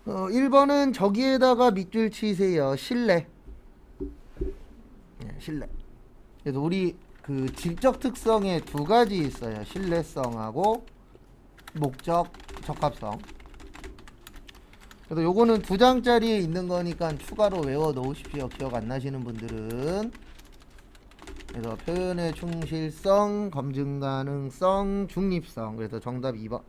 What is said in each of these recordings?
1번은 저기에다가 밑줄 치세요. 실내. 실내. 그래서 우리 그 질적 특성에 두 가지 있어요. 실내성하고 목적 적합성. 그래서 요거는 두 장짜리에 있는 거니까 추가로 외워 놓으십시오. 기억 안 나시는 분들은. 그래서 표현의 충실성, 검증 가능성, 중립성. 그래서 정답 2번.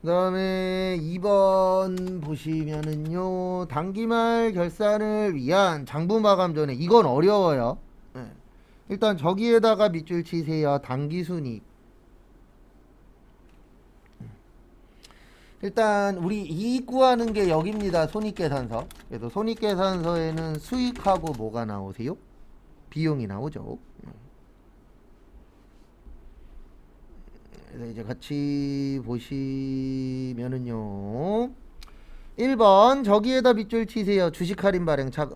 그 다음에 2번 보시면은요, 단기말 결산을 위한 장부 마감 전에, 이건 어려워요. 네. 일단 저기에다가 밑줄 치세요. 단기순이익. 일단 우리 이익 구하는 게 여기입니다. 손익계산서. 그래서 손익계산서에는 수익하고 뭐가 나오세요? 비용이 나오죠. 그래서 이제 같이 보시면은요, 1번 저기에다 밑줄 치세요. 주식 할인 발행 차금.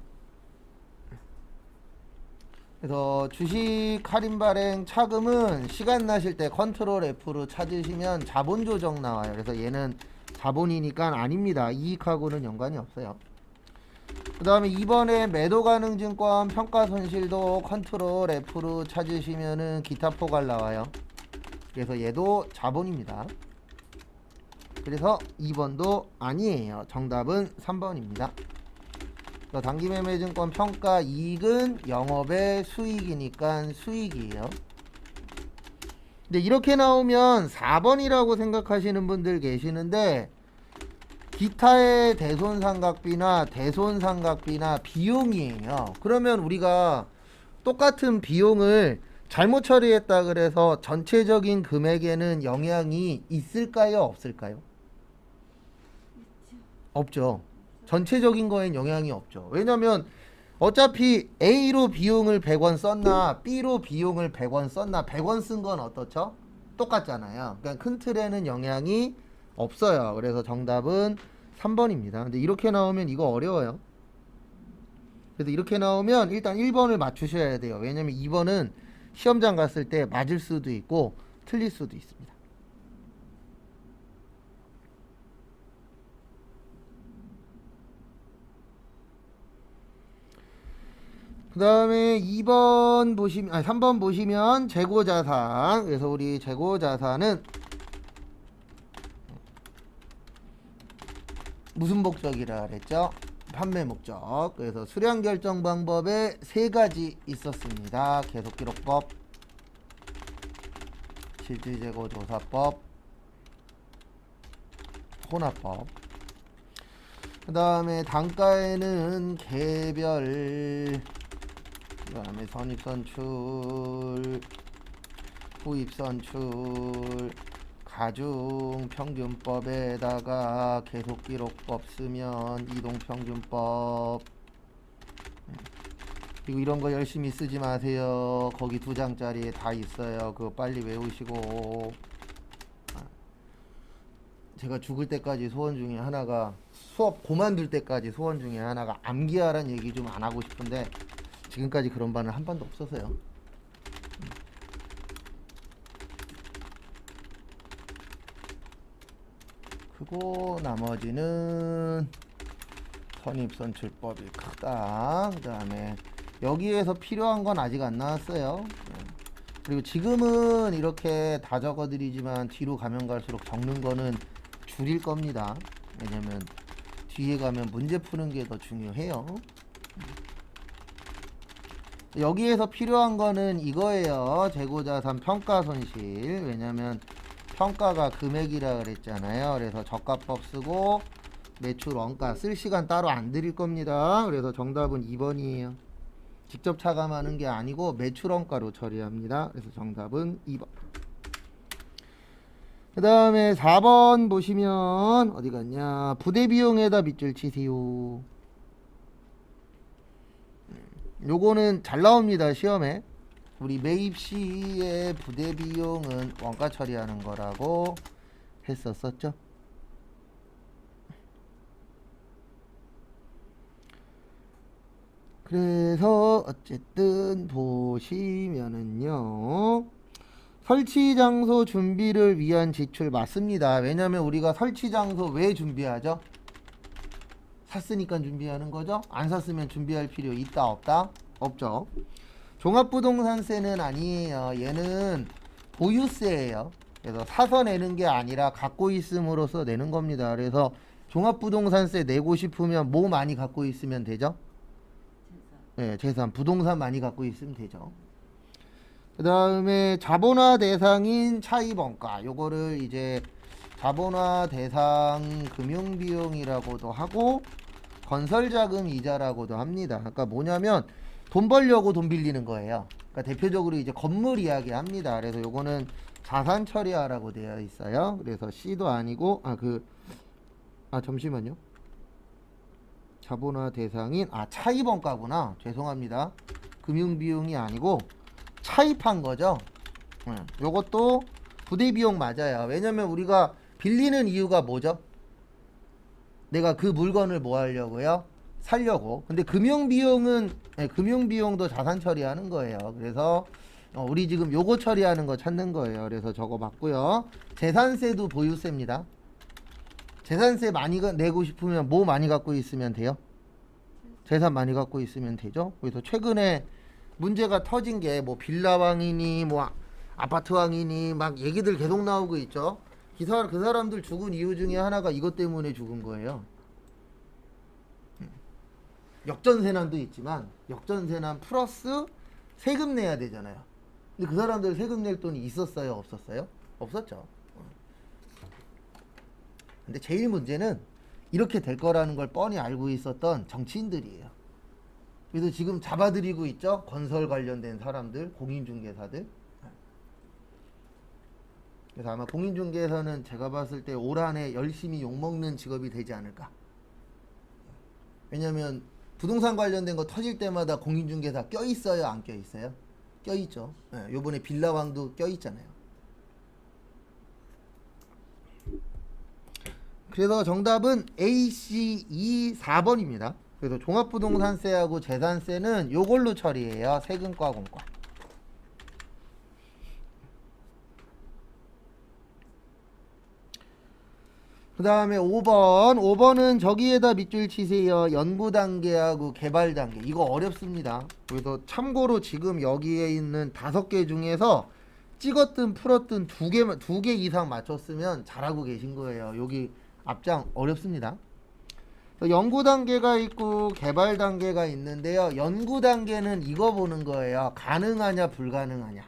그래서 주식 할인 발행 차금은 시간 나실 때 컨트롤 F로 찾으시면 자본 조정 나와요. 그래서 얘는 자본이니까 아닙니다. 이익하고는 연관이 없어요. 그 다음에 2번에 매도 가능 증권 평가 손실도 컨트롤 F로 찾으시면은 기타 포괄 나와요. 그래서 얘도 자본입니다. 그래서 2번도 아니에요. 정답은 3번입니다. 단기매매증권 평가 이익은 영업의 수익이니까 수익이에요. 근데 이렇게 나오면 4번이라고 생각하시는 분들 계시는데, 기타의 대손상각비나 대손상각비나 비용이에요. 그러면 우리가 똑같은 비용을 잘못 처리했다 그래서 전체적인 금액에는 영향이 있을까요? 없을까요? 없죠. 전체적인 거엔 영향이 없죠. 왜냐면 어차피 A로 비용을 100원 썼나 B로 비용을 100원 썼나 100원 쓴 건 어떻죠? 똑같잖아요. 그러니까 큰 틀에는 영향이 없어요. 그래서 정답은 3번입니다. 근데 이렇게 나오면 이거 어려워요. 그래서 이렇게 나오면 일단 1번을 맞추셔야 돼요. 왜냐면 2번은 시험장 갔을 때 맞을 수도 있고 틀릴 수도 있습니다. 그 다음에 2번 보시면, 3번 보시면 재고자산. 그래서 우리 재고자산은 무슨 목적이라 그랬죠? 판매 목적. 그래서 수량 결정 방법에 세 가지 있었습니다. 계속기록법, 실질재고조사법, 혼합법. 그 다음에 단가에는 개별, 그 다음에 선입선출, 후입선출, 가중평균법에다가 계속기록법 쓰면 이동평균법. 그리고 이런 거 열심히 쓰지 마세요. 거기 두 장짜리에 다 있어요. 그거 빨리 외우시고. 제가 죽을 때까지 소원 중에 하나가, 수업 고만둘 때까지 소원 중에 하나가 암기하라는 얘기 좀 안 하고 싶은데 지금까지 그런 바는 한 번도 없어서요. 그리고 나머지는 선입선출법이 크다. 그 다음에 여기에서 필요한 건 아직 안 나왔어요. 그리고 지금은 이렇게 다 적어드리지만 뒤로 가면 갈수록 적는 거는 줄일 겁니다. 왜냐면 뒤에 가면 문제 푸는 게 더 중요해요. 여기에서 필요한 거는 이거예요. 재고자산 평가손실. 왜냐면 평가가 금액이라 그랬잖아요. 그래서 저가법 쓰고 매출 원가 쓸 시간 따로 안 드릴 겁니다. 그래서 정답은 2번이에요. 직접 차감하는 게 아니고 매출 원가로 처리합니다. 그래서 정답은 2번. 그 다음에 4번 보시면 어디 갔냐, 부대 비용에다 밑줄 치세요. 요거는 잘 나옵니다. 시험에. 우리 매입 시의 부대 비용은 원가 처리하는 거라고 했었었죠. 그래서 어쨌든 보시면은요. 설치 장소 준비를 위한 지출 맞습니다. 왜냐면 우리가 설치 장소 왜 준비하죠? 샀으니까 준비하는 거죠. 안 샀으면 준비할 필요 있다 없다? 없죠. 종합부동산세는 아니에요. 얘는 보유세예요. 그래서 사서 내는 게 아니라 갖고 있음으로써 내는 겁니다. 그래서 종합부동산세 내고 싶으면 뭐 많이 갖고 있으면 되죠? 네, 재산, 부동산 많이 갖고 있으면 되죠. 그 다음에 자본화 대상인 차입원가, 요거를 이제 자본화 대상 금융비용이라고도 하고 건설자금 이자라고도 합니다. 그러니까 뭐냐면 돈 벌려고 돈 빌리는 거예요. 그러니까 대표적으로 이제 건물 이야기 합니다. 그래서 요거는 자산 처리하라고 되어 있어요. 그래서 C도 아니고 잠시만요. 자본화 대상인 차입원가구나. 죄송합니다. 금융비용이 아니고 차입한 거죠. 요것도 부대비용 맞아요. 왜냐면 우리가 빌리는 이유가 뭐죠? 내가 그 물건을 뭐 하려고요? 살려고. 근데 금융비용은 금융비용도 자산 처리하는 거예요. 그래서 우리 지금 요거 처리하는 거 찾는 거예요. 그래서 저거 맞고요. 재산세도 보유세입니다. 재산세 많이 내고 싶으면 뭐 많이 갖고 있으면 돼요? 재산 많이 갖고 있으면 되죠. 그래서 최근에 문제가 터진 게 뭐 빌라왕이니 뭐 아파트왕이니 막 얘기들 계속 나오고 있죠. 그 사람들 죽은 이유 중에 하나가 이것 때문에 죽은 거예요. 역전세난도 있지만 역전세난 플러스 세금 내야 되잖아요. 근데 그 사람들 세금 낼 돈이 있었어요? 없었어요? 없었죠. 근데 제일 문제는 이렇게 될 거라는 걸 뻔히 알고 있었던 정치인들이에요. 그래서 지금 잡아들이고 있죠. 건설 관련된 사람들, 공인중개사들. 그래서 아마 공인중개사는 제가 봤을 때 올 한해 열심히 욕먹는 직업이 되지 않을까. 왜냐면 부동산 관련된 거 터질 때마다 공인중개사 껴있어요? 안 껴있어요? 껴있죠. 요번에 빌라왕도 껴있잖아요. 그래서 정답은 AC 4번입니다. 그래서 종합부동산세하고 재산세는 요걸로 처리해요. 세금과 공과. 그 다음에 5번은 저기에다 밑줄 치세요. 연구 단계하고 개발 단계. 이거 어렵습니다. 그래서 참고로 지금 여기에 있는 5개 중에서 찍었든 풀었든 2개 이상 맞췄으면 잘하고 계신 거예요. 여기 앞장 어렵습니다. 연구 단계가 있고 개발 단계가 있는데요. 연구 단계는 이거 보는 거예요. 가능하냐 불가능하냐.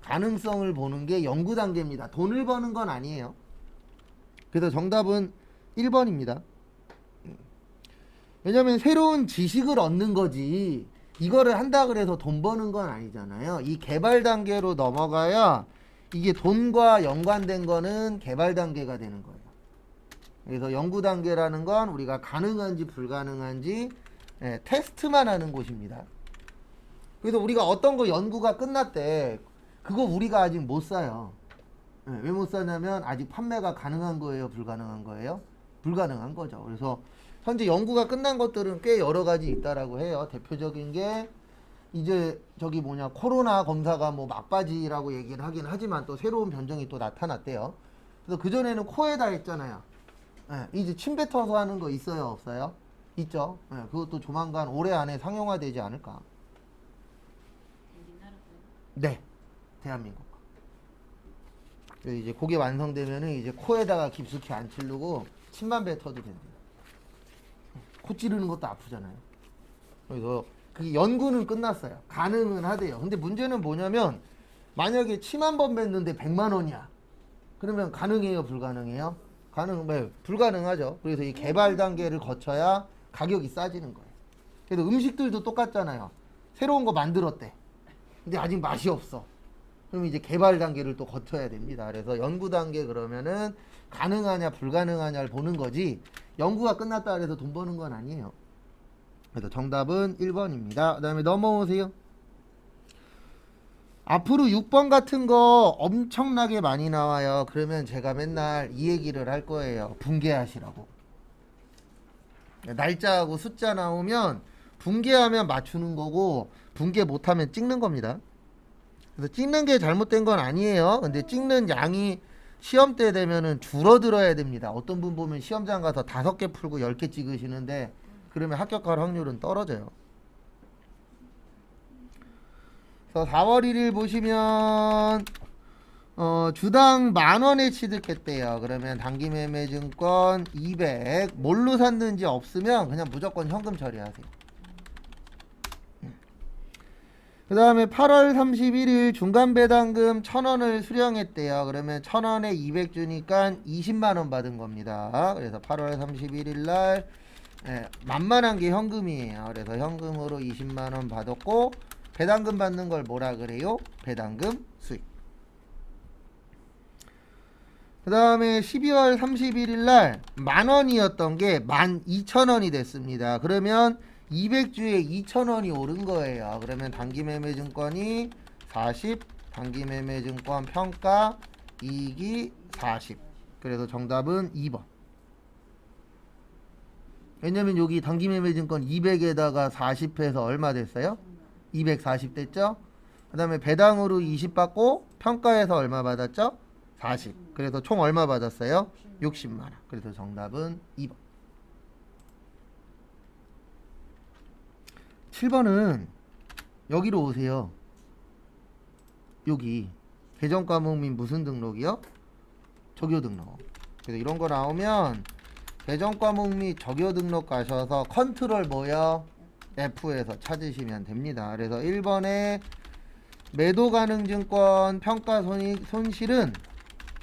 가능성을 보는 게 연구 단계입니다. 돈을 버는 건 아니에요. 그래서 정답은 1번입니다. 왜냐면 새로운 지식을 얻는 거지 이거를 한다 그래서 돈 버는 건 아니잖아요. 이 개발 단계로 넘어가야 이게 돈과 연관된 거는 개발 단계가 되는 거예요. 그래서 연구 단계라는 건 우리가 가능한지 불가능한지 테스트만 하는 곳입니다. 그래서 우리가 어떤 거 연구가 끝났대. 그거 우리가 아직 못 사요. 왜 못 사냐면 아직 판매가 가능한 거예요? 불가능한 거예요? 불가능한 거죠. 그래서 현재 연구가 끝난 것들은 꽤 여러 가지 있다라고 해요. 대표적인 게 이제 코로나 검사가 뭐 막바지라고 얘기를 하긴 하지만 또 새로운 변종이 또 나타났대요. 그래서 그전에는 코에다 했잖아요. 이제 침 뱉어서 하는 거 있어요? 없어요? 있죠. 그것도 조만간 올해 안에 상용화되지 않을까. 네. 대한민국. 이제 그게 완성되면은 이제 코에다가 깊숙이 안 찌르고 침만 뱉어도 된대요. 코 찌르는 것도 아프잖아요. 그래서 그게 연구는 끝났어요. 가능은 하대요. 근데 문제는 뭐냐면 만약에 침 한 번 뱉는데 100만 원이야. 그러면 가능해요? 불가능해요? 불가능하죠. 그래서 이 개발 단계를 거쳐야 가격이 싸지는 거예요. 그래서 음식들도 똑같잖아요. 새로운 거 만들었대. 근데 아직 맛이 없어. 그럼 이제 개발 단계를 또 거쳐야 됩니다. 그래서 연구 단계 그러면은 가능하냐 불가능하냐를 보는 거지 연구가 끝났다 그래서 돈 버는 건 아니에요. 그래서 정답은 1번입니다. 그 다음에 넘어오세요. 앞으로 6번 같은 거 엄청나게 많이 나와요. 그러면 제가 맨날 이 얘기를 할 거예요. 분개하시라고. 날짜하고 숫자 나오면 붕괴하면 맞추는 거고 붕괴 못하면 찍는 겁니다. 그래서 찍는 게 잘못된 건 아니에요. 근데 찍는 양이 시험 때 되면은 줄어들어야 됩니다. 어떤 분 보면 시험장 가서 5개 풀고 10개 찍으시는데 그러면 합격할 확률은 떨어져요. 그래서 4월 1일 보시면 주당 10,000원에 취득했대요. 그러면 단기매매증권 200 뭘로 샀는지 없으면 그냥 무조건 현금 처리하세요. 그 다음에 8월 31일 중간배당금 1,000원을 수령했대요. 그러면 1,000원에 200 주니까 20만원 받은 겁니다. 그래서 8월 31일 날 만만한 게 현금이에요. 그래서 현금으로 20만원 받았고 배당금 받는 걸 뭐라 그래요? 배당금 수익. 그 다음에 12월 31일 날 10,000원이었던 게 12,000원이 됐습니다. 그러면 200주에 2,000원이 오른 거예요. 그러면 단기매매증권이 40, 단기매매증권 평가 이익이 40. 그래서 정답은 2번. 왜냐면 여기 단기매매증권 200에다가 40 해서 얼마 됐어요? 240 됐죠? 그 다음에 배당으로 20 받고 평가에서 얼마 받았죠? 40. 그래서 총 얼마 받았어요? 60만원. 그래서 정답은 2번. 7번은 여기로 오세요. 여기 계정과목 및 무슨 등록이요? 조교 등록. 그래서 이런 거 나오면 계정과목 및 조교 등록 가셔서 컨트롤 뭐요? F에서 찾으시면 됩니다. 그래서 1번에 매도 가능 증권 평가 손실은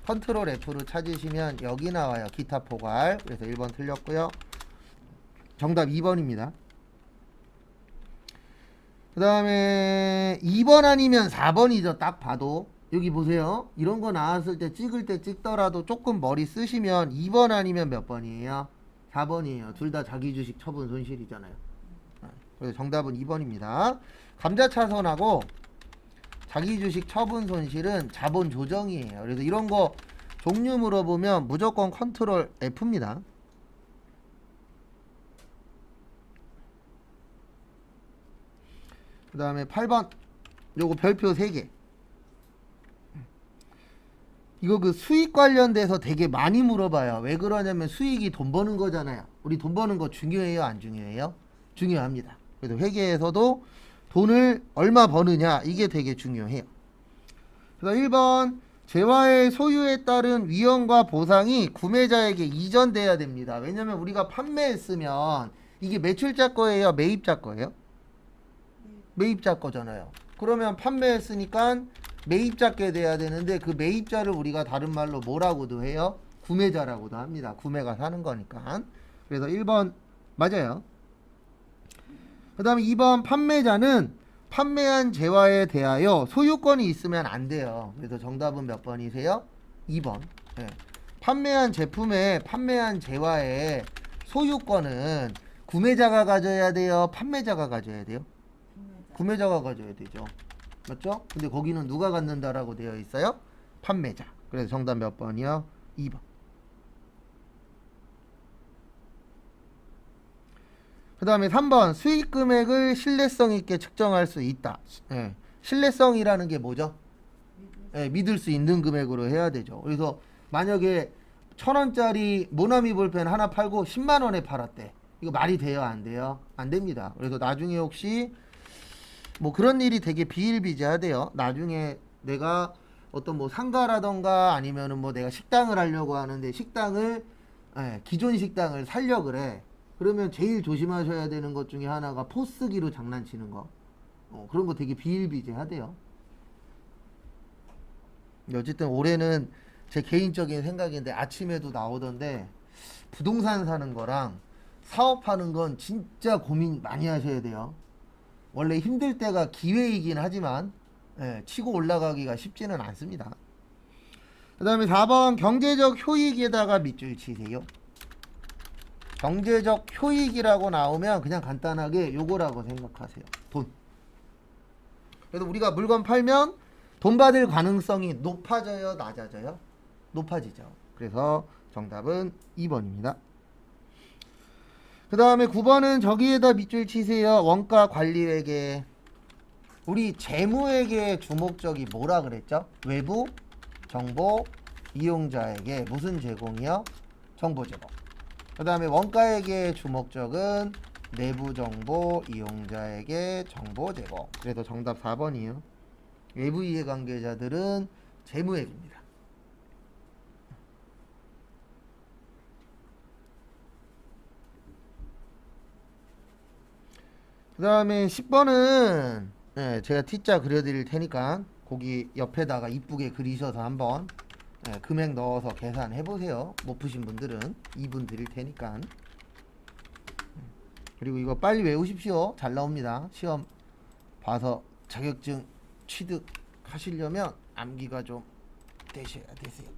컨트롤 F로 찾으시면 여기 나와요. 기타 포괄. 그래서 1번 틀렸고요. 정답 2번입니다. 그 다음에 2번 아니면 4번이죠. 딱 봐도 여기 보세요. 이런 거 나왔을 때 찍을 때 찍더라도 조금 머리 쓰시면 2번 아니면 몇 번이에요? 4번이에요. 둘 다 자기 주식 처분 손실이잖아요. 그래서 정답은 2번입니다. 감자차선하고 자기 주식 처분 손실은 자본 조정이에요. 그래서 이런 거 종류 물어보면 무조건 컨트롤 F입니다. 그 다음에 8번 요거 별표 3개. 이거 그 수익 관련돼서 되게 많이 물어봐요. 왜 그러냐면 수익이 돈 버는 거잖아요. 우리 돈 버는 거 중요해요? 안 중요해요? 중요합니다. 그래서 회계에서도 돈을 얼마 버느냐 이게 되게 중요해요. 그래서 1번 재화의 소유에 따른 위험과 보상이 구매자에게 이전돼야 됩니다. 왜냐면 우리가 판매했으면 이게 매출자 거예요? 매입자 거예요? 매입자 거잖아요. 그러면 판매했으니까 매입자께 돼야 되는데 그 매입자를 우리가 다른 말로 뭐라고도 해요? 구매자라고도 합니다. 구매가 사는 거니까. 그래서 1번 맞아요. 그 다음에 2번 판매자는 판매한 재화에 대하여 소유권이 있으면 안 돼요. 그래서 정답은 몇 번이세요? 2번. 네. 판매한 제품에 판매한 재화의 소유권은 구매자가 가져야 돼요? 판매자가 가져야 돼요? 구매자가 가져야 되죠. 맞죠? 근데 거기는 누가 갖는다라고 되어 있어요? 판매자. 그래서 정답 몇 번이요? 2번. 그 다음에 3번 수익 금액을 신뢰성 있게 측정할 수 있다. 예. 신뢰성이라는 게 뭐죠? 예, 믿을 수 있는 금액으로 해야 되죠. 그래서 만약에 1,000원짜리 모나미 볼펜 하나 팔고 10만원에 팔았대. 이거 말이 돼요? 안 돼요? 안 됩니다. 그래서 나중에 혹시 뭐 그런 일이 되게 비일비재하대요. 나중에 내가 어떤 뭐 상가라던가 아니면은 뭐 내가 식당을 하려고 하는데 식당을 기존 식당을 살려 그래. 그러면 제일 조심하셔야 되는 것 중에 하나가 포스기로 장난치는 거. 그런 거 되게 비일비재하대요. 어쨌든 올해는 제 개인적인 생각인데 아침에도 나오던데 부동산 사는 거랑 사업하는 건 진짜 고민 많이 하셔야 돼요. 원래 힘들 때가 기회이긴 하지만 치고 올라가기가 쉽지는 않습니다. 그 다음에 4번 경제적 효익에다가 밑줄 치세요. 경제적 효익이라고 나오면 그냥 간단하게 요거라고 생각하세요. 돈. 그래서 우리가 물건 팔면 돈 받을 가능성이 높아져요? 낮아져요? 높아지죠. 그래서 정답은 2번입니다. 그 그 다음에 9번은 저기에다 밑줄 치세요. 원가 관리회계. 우리 재무회계의 주목적이 뭐라 그랬죠? 외부 정보 이용자에게 무슨 제공이요? 정보 제공. 그 다음에 원가회계의 주목적은 내부 정보 이용자에게 정보 제공. 그래서 정답 4번이에요. 외부 이해관계자들은 재무회계입니다. 그 다음에 10번은 제가 T자 그려드릴 테니까 거기 옆에다가 이쁘게 그리셔서 한번 금액 넣어서 계산해 보세요. 못 푸신 분들은 2분 드릴 테니까. 그리고 이거 빨리 외우십시오. 잘 나옵니다. 시험 봐서 자격증 취득하시려면 암기가 좀 되셔야 되세요.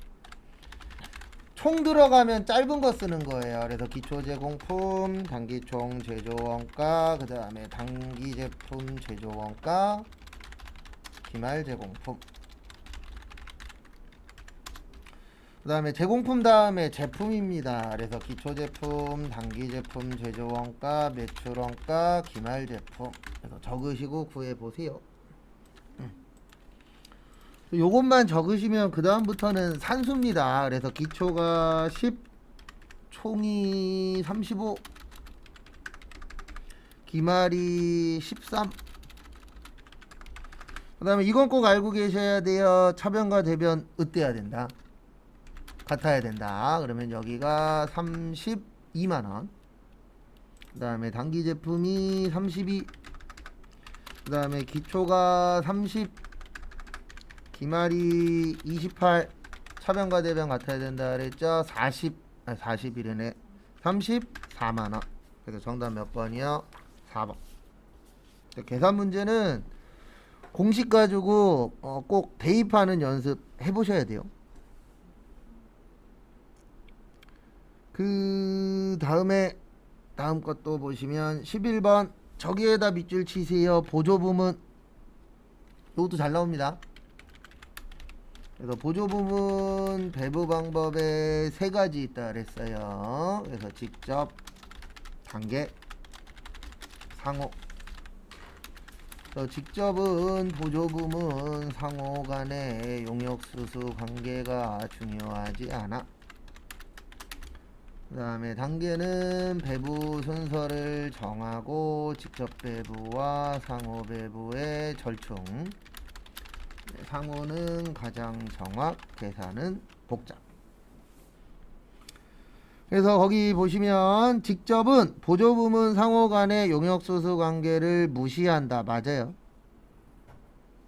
총 들어가면 짧은 거 쓰는 거예요. 그래서 기초 제공품, 단기총 제조원가, 그 다음에 단기 제품 제조원가, 기말 제공품. 그 다음에 제공품 다음에 제품입니다. 그래서 기초 제품, 단기 제품 제조원가, 매출원가, 기말 제품. 그래서 적으시고 구해 보세요. 요것만 적으시면 그 다음부터는 산수입니다. 그래서 기초가 10, 총이 35, 기말이 13. 그 다음에 이건 꼭 알고 계셔야 돼요. 차변과 대변 으떼야 된다. 같아야 된다. 그러면 여기가 32만원. 그 다음에 단기 제품이 32. 그 다음에 기초가 30. 기말이 28. 차변과 대변 같아야 된다 그랬죠. 41이네 34만원. 그래서 정답 몇 번이요? 4번. 계산 문제는 공식 가지고 꼭 대입하는 연습 해보셔야 돼요. 그 다음에 다음 것도 보시면 11번 저기에다 밑줄 치세요. 보조부문. 이것도 잘 나옵니다. 그래서 보조부문 배부 방법에 3가지 있다 그랬어요. 그래서 직접, 단계, 상호. 직접은 보조부문 상호 간의 용역수수 관계가 중요하지 않아. 그 다음에 단계는 배부 순서를 정하고 직접 배부와 상호 배부의 절충. 상호는 가장 정확, 계산은 복잡. 그래서 거기 보시면 직접은 보조부문 상호 간의 용역수수 관계를 무시한다. 맞아요.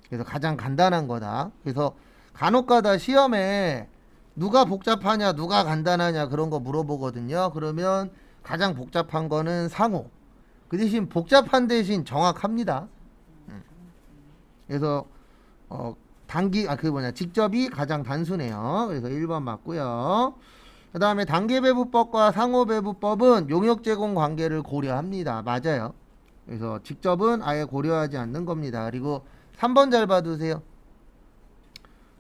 그래서 가장 간단한 거다. 그래서 간혹가다 시험에 누가 복잡하냐 누가 간단하냐 그런 거 물어보거든요. 그러면 가장 복잡한 거는 상호. 그 대신 복잡한 대신 정확합니다. 그래서 직접이 가장 단순해요. 그래서 1번 맞고요. 그 다음에 단계배부법과 상호배부법은 용역 제공 관계를 고려합니다. 맞아요. 그래서 직접은 아예 고려하지 않는 겁니다. 그리고 3번 잘 봐두세요.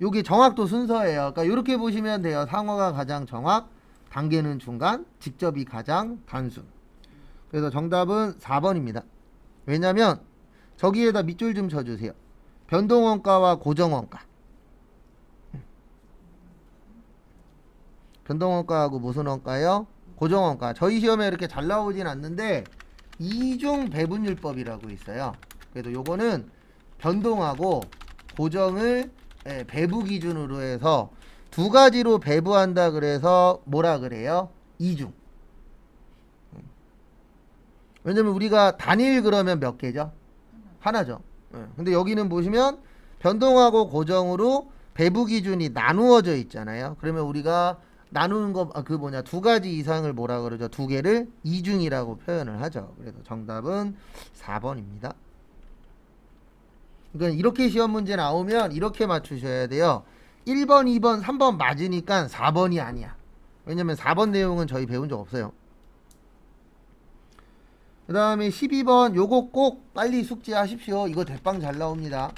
여기 정확도 순서예요. 그러니까 이렇게 보시면 돼요. 상호가 가장 정확, 단계는 중간, 직접이 가장 단순. 그래서 정답은 4번입니다. 왜냐면 저기에다 밑줄 좀 쳐주세요. 변동원가와 고정원가. 변동원가하고 무슨 원가요? 고정원가. 저희 시험에 이렇게 잘 나오진 않는데 이중 배분율법이라고 있어요. 그래도 요거는 변동하고 고정을 배부 기준으로 해서 2가지로 배부한다 그래서 뭐라 그래요? 이중. 왜냐면 우리가 단일 그러면 몇 개죠? 하나죠. 근데 여기는 보시면 변동하고 고정으로 배부 기준이 나누어져 있잖아요. 그러면 우리가 나누는 거 2가지 이상을 뭐라 그러죠? 2개를 이중이라고 표현을 하죠. 그래서 정답은 4번입니다. 그러니까 이렇게 시험 문제 나오면 이렇게 맞추셔야 돼요. 1번, 2번, 3번 맞으니까 4번이 아니야. 왜냐면 4번 내용은 저희 배운 적 없어요. 그 다음에 12번 요거 꼭 빨리 숙지하십시오. 이거 대빵 잘 나옵니다.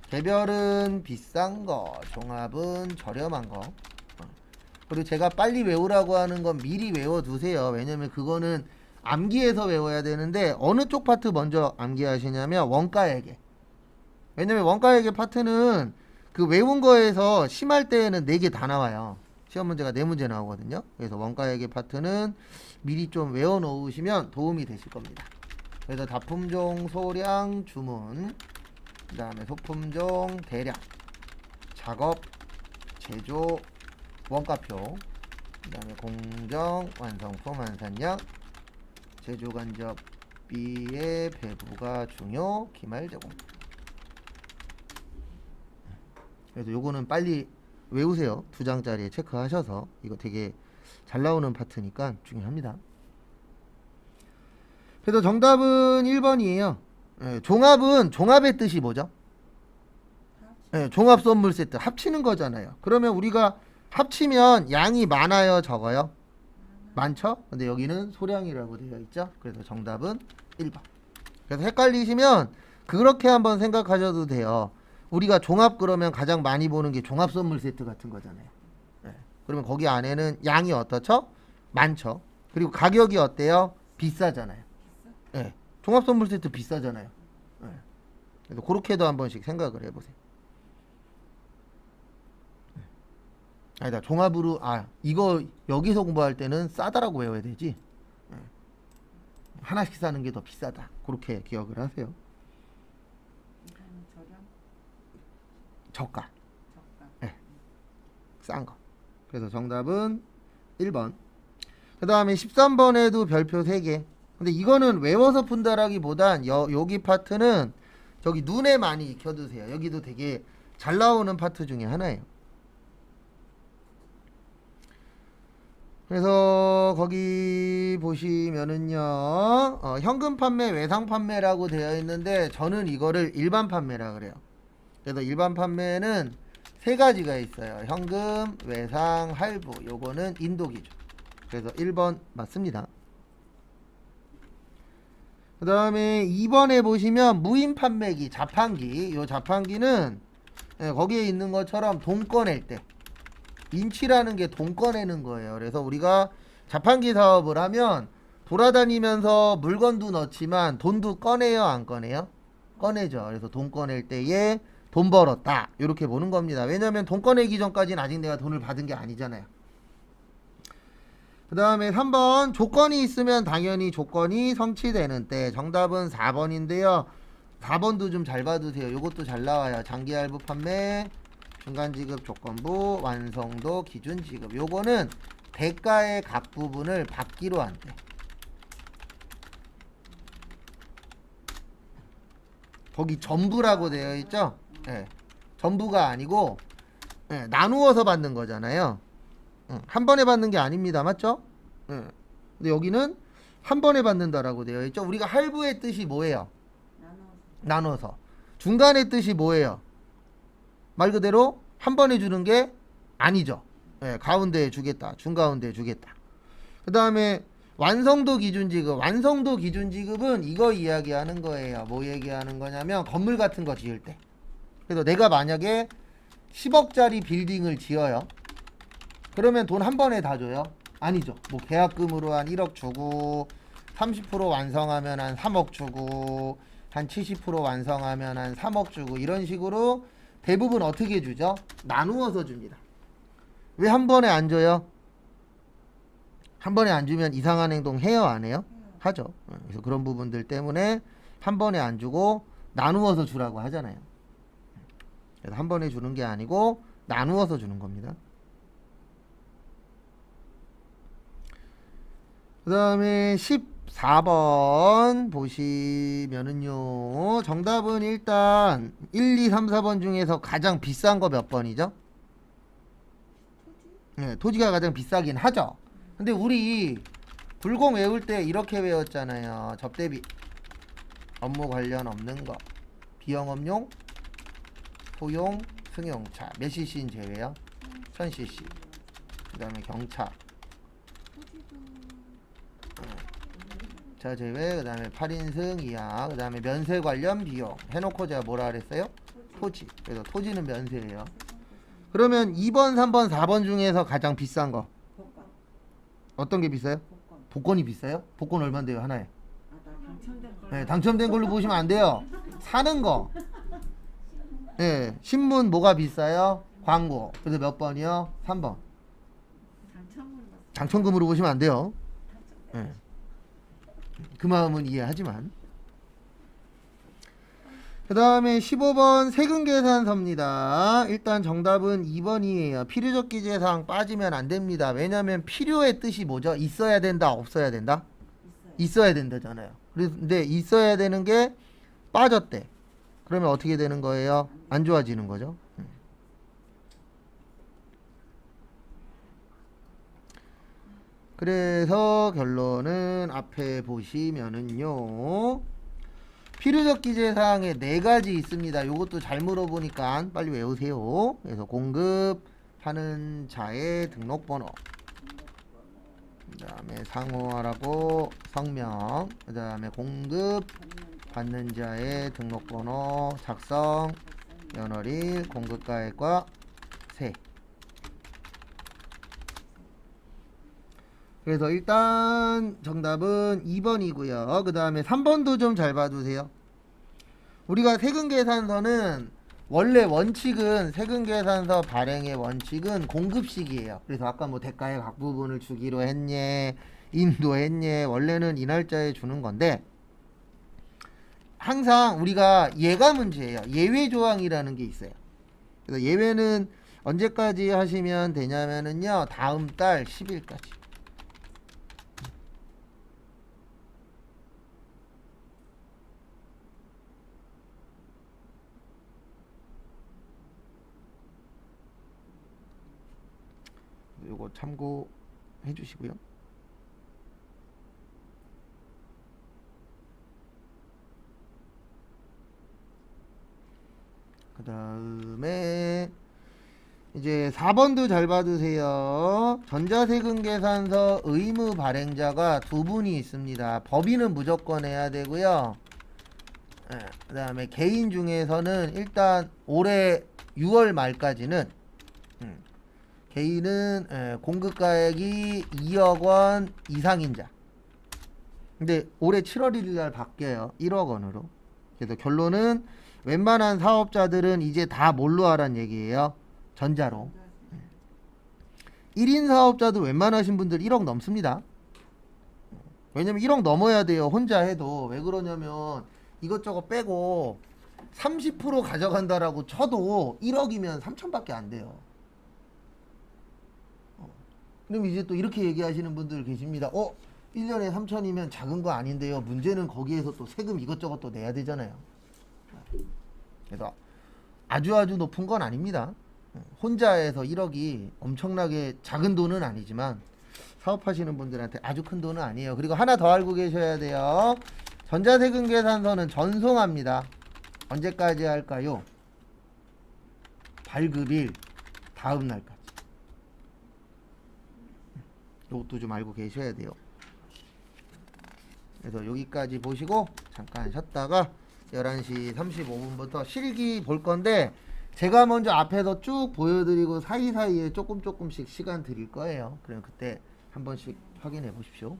개별은 비싼 거, 종합은 저렴한 거. 그리고 제가 빨리 외우라고 하는 건 미리 외워두세요. 왜냐면 그거는 암기해서 외워야 되는데 어느 쪽 파트 먼저 암기하시냐면 원가액에. 왜냐면 원가액의 파트는 그 외운 거에서 심할 때에는 4개 다 나와요. 시험 문제가 4문제 나오거든요. 그래서 원가액의 파트는 미리 좀 외워 놓으시면 도움이 되실 겁니다. 그래서 다품종, 소량, 주문, 그 다음에 소품종, 대량, 작업, 제조, 원가표, 그 다음에 공정, 완성품, 완산량, 제조 간접비의 배부가 중요, 기말 제공. 그래서 요거는 빨리 외우세요. 2장짜리에 체크하셔서. 이거 되게 잘 나오는 파트니까 중요합니다. 그래서 정답은 1번이에요. 예, 종합은 종합의 뜻이 뭐죠? 예, 종합 선물 세트 합치는 거잖아요. 그러면 우리가 합치면 양이 많아요, 적어요? 많죠? 근데 여기는 소량이라고 되어 있죠. 그래서 정답은 1번. 그래서 헷갈리시면 그렇게 한번 생각하셔도 돼요. 우리가 종합 그러면 가장 많이 보는 게 종합 선물 세트 같은 거잖아요. 예. 그러면 거기 안에는 양이 어떻죠? 많죠. 그리고 가격이 어때요? 비싸잖아요. 예. 종합 선물 세트 비싸잖아요. 예. 그래서 그렇게도 한 번씩 생각을 해보세요. 아니다, 종합으로 이거 여기서 공부할 때는 싸다라고 외워야 되지. 예. 하나씩 사는 게 더 비싸다. 그렇게 기억을 하세요. 저가. 네. 싼 거. 그래서 정답은 1번. 그 다음에 13번에도 별표 3개. 근데 이거는 외워서 푼다라기보단 여기 파트는 저기 눈에 많이 익혀두세요. 여기도 되게 잘 나오는 파트 중에 하나예요. 그래서 거기 보시면은요, 현금 판매, 외상 판매라고 되어 있는데 저는 이거를 일반 판매라 그래요. 그래서 일반 판매는 3가지가 있어요. 현금, 외상, 할부. 요거는 인도 기준. 그래서 1번 맞습니다. 그 다음에 2번에 보시면 무인 판매기, 자판기. 요 자판기는 거기에 있는 것처럼 돈 꺼낼 때. 인치라는 게 돈 꺼내는 거예요. 그래서 우리가 자판기 사업을 하면 돌아다니면서 물건도 넣지만 돈도 꺼내요, 안 꺼내요? 꺼내죠. 그래서 돈 꺼낼 때에 돈 벌었다, 이렇게 보는 겁니다. 왜냐면 돈 꺼내기 전까지는 아직 내가 돈을 받은 게 아니잖아요. 그 다음에 3번 조건이 있으면 당연히 조건이 성취되는 때. 정답은 4번인데요 4번도 좀 잘 봐두세요. 요것도 잘 나와요. 장기할부 판매, 중간지급 조건부, 완성도 기준지급. 요거는 대가의 각 부분을 받기로 한대. 거기 전부라고 되어 있죠? 예, 전부가 아니고 나누어서 받는 거잖아요. 한 번에 받는 게 아닙니다. 맞죠? 근데 여기는 한 번에 받는다라고 되어 있죠. 우리가 할부의 뜻이 뭐예요? 나눠서. 중간의 뜻이 뭐예요? 말 그대로 한 번에 주는 게 아니죠. 가운데에 주겠다, 중가운데에 주겠다. 그 다음에 완성도 기준지급. 완성도 기준지급은 이거 이야기하는 거예요. 뭐 얘기하는 거냐면 건물 같은 거 지을 때. 그래서 내가 만약에 10억짜리 빌딩을 지어요. 그러면 돈 한 번에 다 줘요? 아니죠. 뭐 계약금으로 한 1억 주고 30% 완성하면 한 3억 주고 한 70% 완성하면 한 3억 주고 이런 식으로 대부분 어떻게 주죠? 나누어서 줍니다. 왜 한 번에 안 줘요? 한 번에 안 주면 이상한 행동 해요, 안 해요? 하죠. 그래서 그런 부분들 때문에 한 번에 안 주고 나누어서 주라고 하잖아요. 그래서 한 번에 주는 게 아니고 나누어서 주는 겁니다. 그 다음에 14번 보시면은요, 정답은 일단 1, 2, 3, 4번 중에서 가장 비싼 거 몇 번이죠? 네, 토지가 가장 비싸긴 하죠. 근데 우리 불공 외울 때 이렇게 외웠잖아요. 접대비, 업무 관련 없는 거, 비영업용, 소용, 승용차. 몇 cc인 제외요? 1000cc. 그 다음에 경차, 자 제외. 그 다음에 8인승 이하. 그 다음에 면세 관련 비용 해놓고 제가 뭐라 그랬어요? 토지. 그래서 토지는 면세예요. 그러면 2번, 3번, 4번 중에서 가장 비싼 거 어떤 게 비싸요? 복권이 비싸요? 복권 얼마인데요 하나에? 나 당첨된 걸로. 네, 당첨된 걸로 보시면 안 돼요. 사는 거. 네, 신문 뭐가 비싸요? 광고. 그래서 몇 번이요? 3번. 당첨으로 봤어. 당첨금으로 보시면 안 돼요. 네. 그 마음은 이해하지만. 그 다음에 15번 세금계산서입니다. 일단 정답은 2번이에요. 필요적기재사항 빠지면 안 됩니다. 왜냐하면 필요의 뜻이 뭐죠? 있어야 된다, 없어야 된다? 있어요. 있어야 된다잖아요. 근데 있어야 되는 게 빠졌대. 그러면 어떻게 되는 거예요? 안 좋아지는 거죠. 그래서 결론은 앞에 보시면은요. 필요적 기재사항에 4가지 있습니다. 요것도 잘 물어보니까 빨리 외우세요. 그래서 공급하는 자의 등록번호, 그 다음에 상호하라고 성명, 그 다음에 공급받는 자의 등록번호, 작성, 연월일, 공급가액과 세. 그래서 일단 정답은 2번이고요. 그 다음에 3번도 좀 잘 봐두세요. 우리가 세금계산서는 원래 원칙은 세금계산서 발행의 원칙은 공급식이에요. 그래서 아까 뭐 대가의 각 부분을 주기로 했니, 인도했니, 원래는 이 날짜에 주는 건데 항상 우리가 예가 문제예요. 예외 조항이라는 게 있어요. 그래서 예외는 언제까지 하시면 되냐면은요, 다음 달 10일까지. 요거 참고해 주시고요. 그 다음에 이제 4번도 잘 봐두세요. 전자세금계산서 의무 발행자가 2분이 있습니다. 법인은 무조건 해야 되고요. 그 다음에 개인 중에서는 일단 올해 6월 말까지는 개인은 공급가액이 2억 원 이상인 자. 근데 올해 7월 1일 날 바뀌어요. 1억 원으로. 그래서 결론은 웬만한 사업자들은 이제 다 뭘로 하란 얘기예요? 전자로. 1인 사업자도 웬만하신 분들 1억 넘습니다. 왜냐면 1억 넘어야 돼요. 혼자 해도. 왜 그러냐면 이것저것 빼고 30% 가져간다라고 쳐도 1억이면 3천밖에 안 돼요. 그럼 이제 또 이렇게 얘기하시는 분들 계십니다. 1년에 3천이면 작은 거 아닌데요. 문제는 거기에서 또 세금 이것저것 또 내야 되잖아요. 그래서 아주 높은 건 아닙니다. 혼자 해서 1억이 엄청나게 작은 돈은 아니지만 사업하시는 분들한테 아주 큰 돈은 아니에요. 그리고 하나 더 알고 계셔야 돼요. 전자세금계산서는 전송합니다. 언제까지 할까요? 발급일 다음 날까지. 이것도 좀 알고 계셔야 돼요. 그래서 여기까지 보시고 잠깐 쉬었다가 11시 35분부터 실기 볼 건데 제가 먼저 앞에서 쭉 보여드리고 사이사이에 조금씩 시간 드릴 거예요. 그럼 그때 한 번씩 확인해 보십시오.